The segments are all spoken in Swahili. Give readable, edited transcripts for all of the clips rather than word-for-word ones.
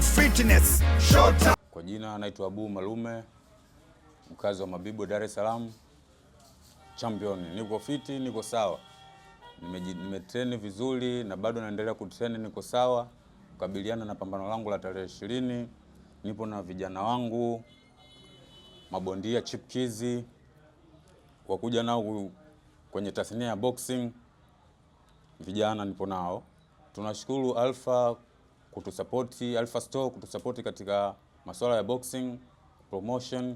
Fitness Showtime. Kwa jina naitwa Abu Malume, mkazi wa Mabibo, Dar es Salaam. Champion, niko fiti, niko sawa. Nimetrain vizuri na bado naendelea kutrain, niko sawa kukabiliana na pambano langu la tarehe 20. Nipo na vijana wangu mabondia chipkizi kwa kuja nao kwenye tasnia ya boxing. Vijana nipo nao. Tunashukuru Alpha kutusapoti, Alpha Store kutusapoti katika masuala ya boxing promotion.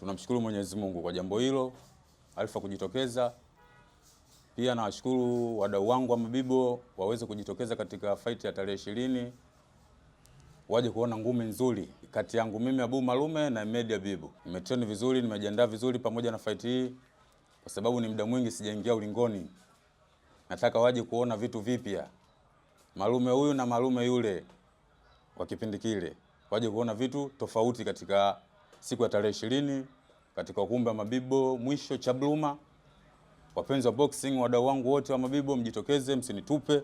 Tunamshukuru Mwenyezi Mungu kwa jambo hilo, Alpha kujitokeza. Pia nawashukuru wadau wangu wa Mabibo waweze kujitokeza katika fight ya tarehe 20. Waje kuona ngumi nzuri kati yangu mimi Abu Malume na Ahmed Habibu. Nimetrain vizuri, nimejiandaa vizuri pamoja na fight hii kwa sababu ni muda mwingi sijaingia ulingoni. Nataka waje kuona vitu vipya. Malume huyu na Malume yule wa kipindi kile. Waje kuona vitu tofauti katika siku ya tarehe 20 katika ukumbi wa Mabibo mwisho Chabluma. Wapenzi wa boxing, wadau wangu wote wa Mabibo, mjitokeze, msinitupe.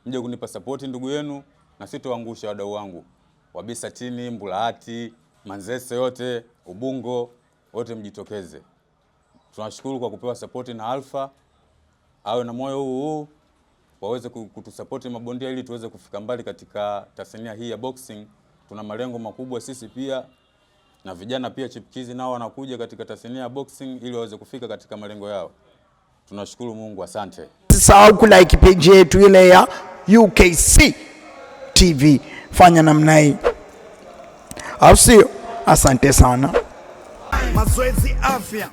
Mje kunipa support ndugu yenu na sitoangusha wadau wangu. Wabisa Tini, Mbulahati, Manzese yote, Ubungo, wote mjitokeze. Tunashukuru kwa kupewa support na Alpha. Awe na moyo huu waweze kutusupport mabondia ili tuweze kufika mbali katika tasnia hii ya boxing. Tuna malengo makubwa sisi pia, na vijana pia chipkizi nao wanakuja katika tasnia ya boxing ili waweze kufika katika malengo yao. Tunashukuru Mungu, asante. Usisahau kulike page yetu ile ya UKC TV. Fanya namna hii. Au sio? Asante sana. Mazoezi afya.